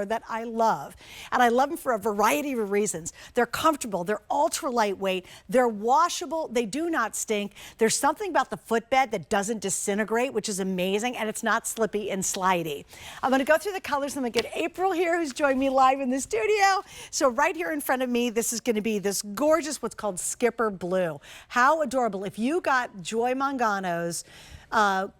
that I love. And I love them for a variety of reasons. They're comfortable, they're ultra lightweight, they're washable, they do not stink. There's something about the footbed that doesn't disintegrate, which is amazing, and it's not slippy and slidey. I'm gonna go through the colors. I'm gonna get April here, who's joined me live in the studio. So right here in front of me, this is gonna be this gorgeous, what's called Skipper Blue. How adorable. If you got Joy Mangano's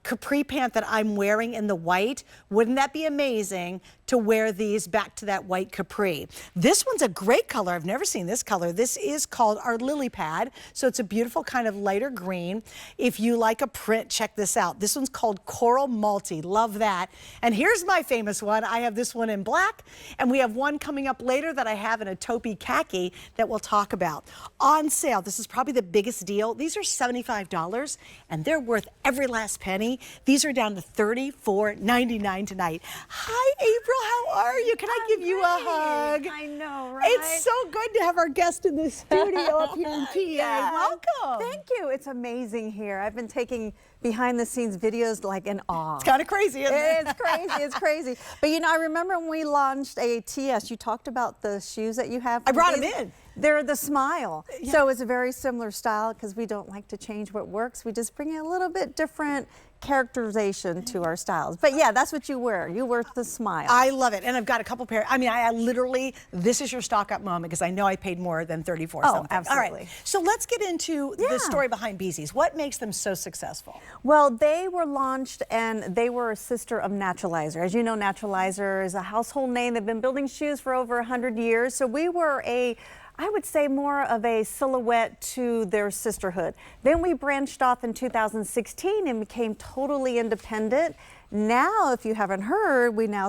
capri pant that I'm wearing in the white, wouldn't that be amazing to wear these back to that white capri? This one's a great color. I've never seen this color. This is called our lily pad. So it's a beautiful kind of lighter green. If you like a print, check this out. This one's called Coral Multi. Love that. And here's my famous one. I have this one in black, and we have one coming up later that I have in a taupey khaki that we'll talk about. On sale, this is probably the biggest deal. These are $75, and they're worth every last penny. These are down to $34.99 tonight. Hi, April. How are you? Can I give you a hug? I know, right? It's so good to have our guest in the studio up here in PA. Yeah. Welcome. Thank you. It's amazing here. I've been taking behind the scenes videos like in awe. It's kind of crazy, isn't it? It's crazy. It's crazy. But you know, I remember when we launched ATS, you talked about the shoes that you have. I brought them in. They're the Smile. Yeah. So it's a very similar style because we don't like to change what works. We just bring a little bit different characterization to our styles. But yeah, that's what you wear. You wear the Smile. I love it. And I've got a couple pair. I mean, I literally, this is your stock up moment because I know I paid more than $34 something. Absolutely. All right. So let's get into the story behind Bzees. What makes them so successful? Well, they were launched and they were a sister of Naturalizer. As you know, Naturalizer is a household name. They've been building shoes for over 100 years. So we were I would say more of a silhouette to their sisterhood. Then we branched off in 2016 and became totally independent. Now, if you haven't heard, we now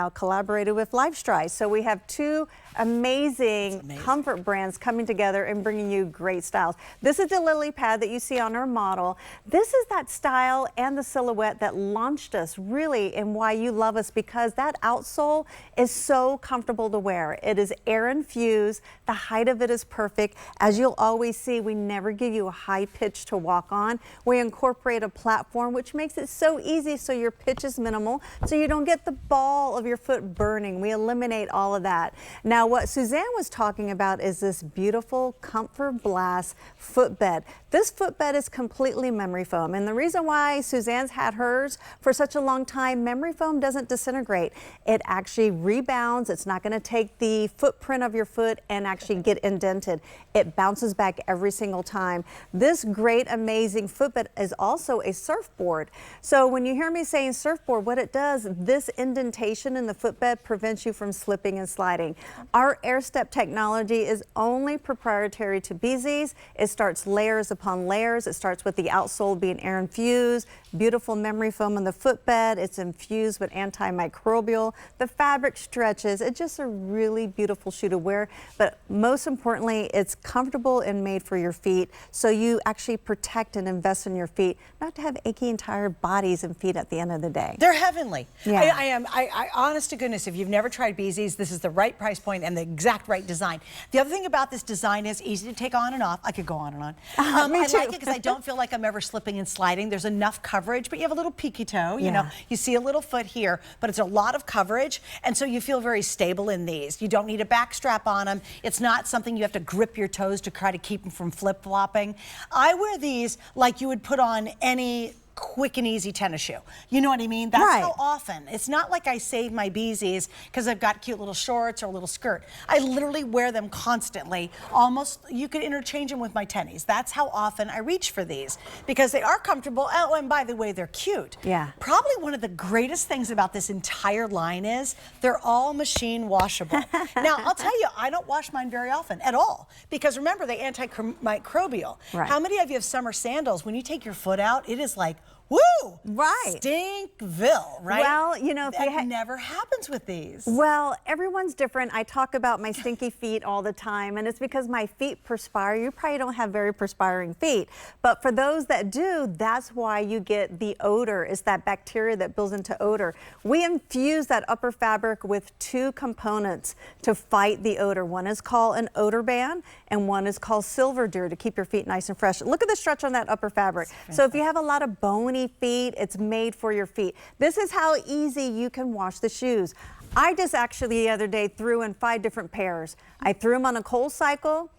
collaborated with Lifestride. So we have two amazing comfort brands coming together and bringing you great styles. This is the lily pad that you see on our model. This is that style and the silhouette that launched us really, and why you love us, because that outsole is so comfortable to wear. It is air infused. The height of it is perfect. As you'll always see, we never give you a high pitch to walk on. We incorporate a platform, which makes it so easy so your pitch is minimal, so you don't get the ball of your foot burning. We eliminate all of that. Now, what Suzanne was talking about is this beautiful Comfort Blast footbed. This footbed is completely memory foam, and the reason why Suzanne's had hers for such a long time, memory foam doesn't disintegrate. It actually rebounds. It's not going to take the footprint of your foot and actually get indented. It bounces back every single time. This great, amazing footbed is also a surfboard. So when you hear me saying surfboard, what it does, this indentation in the footbed prevents you from slipping and sliding. Our air step technology is only proprietary to Bzees. It starts layers upon layers. It starts with the outsole being air infused, beautiful memory foam in the footbed. It's infused with antimicrobial. The fabric stretches. It's just a really beautiful shoe to wear, but most importantly, it's comfortable and made for your feet, so you actually protect and invest in your feet, not to have achy and tired bodies and feet at the end of the day. They're heavenly. Yeah. I honest to goodness, if you've never tried Bzees, this is the right price point and the exact right design. The other thing about this design is easy to take on and off. I could go on and on. Me too. I like it because I don't feel like I'm ever slipping and sliding. There's enough coverage, but you have a little peaky toe. You know, you see a little foot here, but it's a lot of coverage, and so you feel very stable in these. You don't need a back strap on them. It's not something you have to grip your toes to try to keep them from flip-flopping. I wear these like you would put on any quick and easy tennis shoe. You know what I mean? That's how often. It's not like I save my Bzees because I've got cute little shorts or a little skirt. I literally wear them constantly. Almost, you could interchange them with my tennies. That's how often I reach for these because they are comfortable. Oh, and by the way, they're cute. Yeah. Probably one of the greatest things about this entire line is they're all machine washable. Now, I'll tell you, I don't wash mine very often at all because remember, they're antimicrobial. Right. How many of you have summer sandals? When you take your foot out, it is like, woo! Right. Stinkville, right? Well, you know, if that never happens with these. Well, everyone's different. I talk about my stinky feet all the time, and it's because my feet perspire. You probably don't have very perspiring feet, but for those that do, that's why you get the odor. It's that bacteria that builds into odor. We infuse that upper fabric with two components to fight the odor. One is called an odor band, and one is called Silver Deer to keep your feet nice and fresh. Look at the stretch on that upper fabric. So if you have a lot of bony feet, it's made for your feet. This is how easy you can wash the shoes. I just actually the other day threw in 5 different pairs. I threw them on a cold cycle,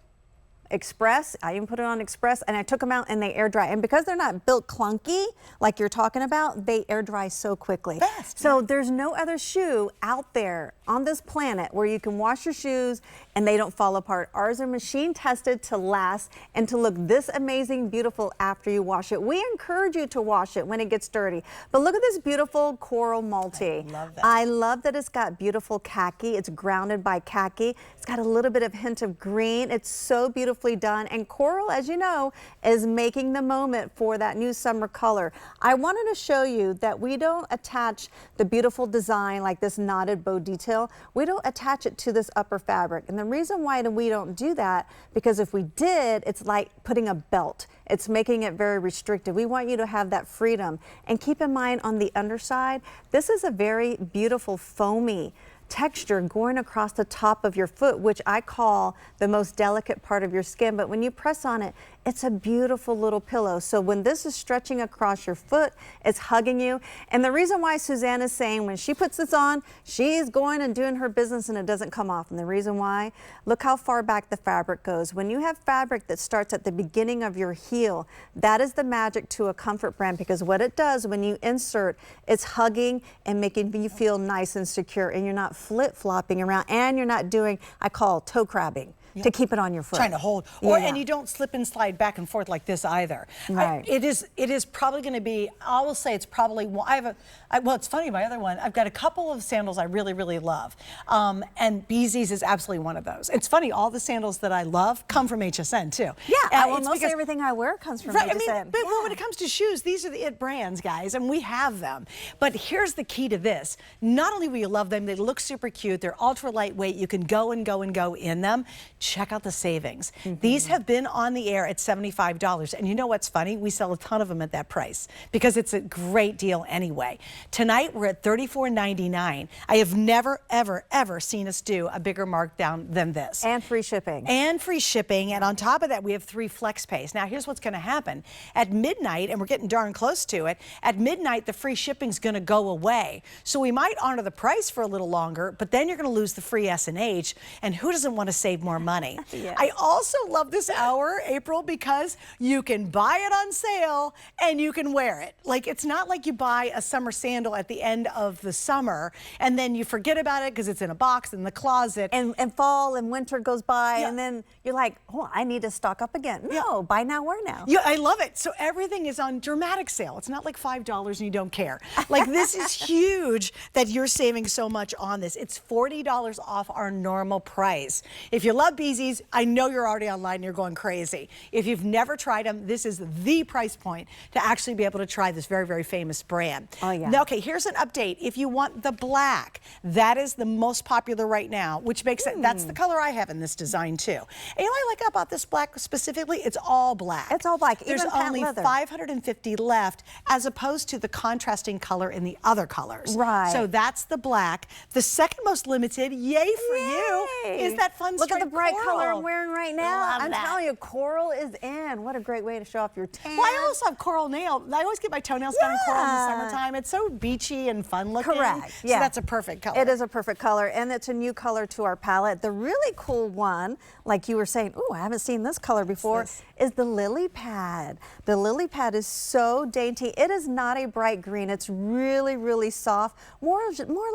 Express, I even put it on Express, and I took them out and they air dry. And because they're not built clunky like you're talking about, they air dry so quickly. Best. So there's no other shoe out there on this planet where you can wash your shoes and they don't fall apart. Ours are machine tested to last and to look this amazing, beautiful after you wash it. We encourage you to wash it when it gets dirty. But look at this beautiful coral multi. I love that. I love that it's got beautiful khaki. It's grounded by khaki. It's got a little bit of hint of green. It's so beautifully done. And coral, as you know, is making the moment for that new summer color. I wanted to show you that we don't attach the beautiful design like this knotted bow detail. We don't attach it to this upper fabric. And the reason why we don't do that, because if we did, it's like putting a belt. It's making it very restricted. We want you to have that freedom. And keep in mind on the underside, this is a very beautiful foamy texture going across the top of your foot, which I call the most delicate part of your skin. But when you press on it, it's a beautiful little pillow. So when this is stretching across your foot, it's hugging you. And the reason why Suzanne is saying when she puts this on, she's going and doing her business and it doesn't come off. And the reason why, look how far back the fabric goes. When you have fabric that starts at the beginning of your heel, that is the magic to a comfort brand, because what it does when you insert, it's hugging and making you feel nice and secure, and you're not flip-flopping around, and you're not doing, I call toe crabbing. To keep it on your foot. Trying to hold. And you don't slip and slide back and forth like this either. Right. It is probably going to be, I will say it's probably, well, it's funny, my other one, I've got a couple of sandals I really, really love. And Bzees is absolutely one of those. It's funny, all the sandals that I love come from HSN too. Yeah, well, mostly everything I wear comes from HSN. I mean, but when it comes to shoes, these are the it brands, guys, and we have them. But here's the key to this. Not only will you love them, they look super cute, they're ultra lightweight, you can go and go and go in them. Check out the savings. These have been on the air at $75. And you know what's funny? We sell a ton of them at that price because it's a great deal anyway. Tonight, we're at $34.99. I have never, ever, ever seen us do a bigger markdown than this. And free shipping. And free shipping. And on top of that, we have 3 flex pays. Now, here's what's going to happen. At midnight, and we're getting darn close to it, at midnight, the free shipping's going to go away. So we might honor the price for a little longer, but then you're going to lose the free S&H. And who doesn't want to save more money? Yes. I also love this hour, April, because you can buy it on sale and you can wear it. Like, it's not like you buy a summer sandal at the end of the summer and then you forget about it because it's in a box in the closet. And fall and winter goes by and then you're like, oh, I need to stock up again. No, buy now, wear now. Yeah, I love it. So everything is on dramatic sale. It's not like $5 and you don't care. Like, this is huge that you're saving so much on this. It's $40 off our normal price. If you love Bzees, I know you're already online and you're going crazy. If you've never tried them, this is the price point to actually be able to try this very, very famous brand. Oh, yeah. Now, okay, here's an update. If you want the black, that is the most popular right now, which makes it, that's the color I have in this design too. And you know what I like about this black specifically? It's all black. It's all black. There's only 550 left as opposed to the contrasting color in the other colors. Right. So that's the black. The second most limited, yay for you, is that fun Look at striped the bright coral. color I'm wearing right now. Love I'm that. telling you, coral is in. What a great way to show off your tan. Well, I also have coral nail. I always get my toenails done in coral in the summertime. It's so beachy and fun looking. Correct. So that's a perfect color. It is a perfect color, and it's a new color to our palette. The really cool one, like you were saying, oh, I haven't seen this color before, is the lily pad. The lily pad is so dainty. It is not a bright green. It's really, really soft, more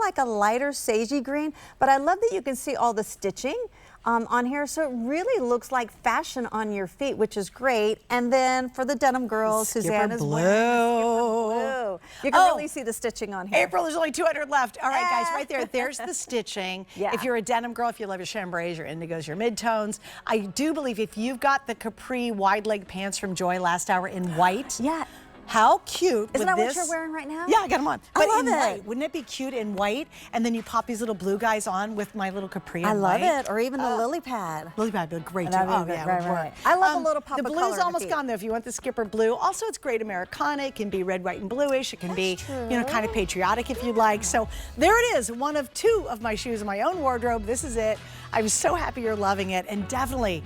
like a lighter sagey green, but I love that you can see all the stitching on here, so it really looks like fashion on your feet, which is great. And then for the denim girls, Suzanne is wearing blue. You can really see the stitching on here. April, there's only 200 left. All right, guys, right there. There's the stitching. Yeah. If you're a denim girl, if you love your chambrays, your indigos, your midtones, I do believe if you've got the capri wide leg pants from Joy last hour in white. Yeah. How cute. Isn't that what you're wearing right now? Yeah, I got them on. I But love in it. white. Wouldn't it be cute in white? And then you pop these little blue guys on with my little capri in I love white. it. Or even the lily pad. Lily pad would be great too. That'd be Oh, good. yeah, it Right, would work. right. I love a little pop The of blue's color in the almost feet. gone though if you want the skipper blue. Also, it's great Americana. It can be red, white, and bluish. It can be, you know, kind of patriotic if you like. So there it is. One of 2 of my shoes in my own wardrobe. This is it. I'm so happy you're loving it. And definitely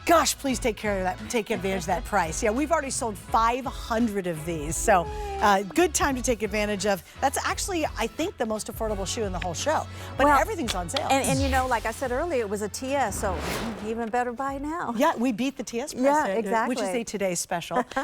Gosh, please take care of that. Take advantage of that price. Yeah, we've already sold 500 of these, so good time to take advantage of. That's actually, I think, the most affordable shoe in the whole show. But Well, everything's on sale. And you know, like I said earlier, it was a TS, so even better buy now. Yeah, we beat the TS price, Yeah, exactly. which is a today's special.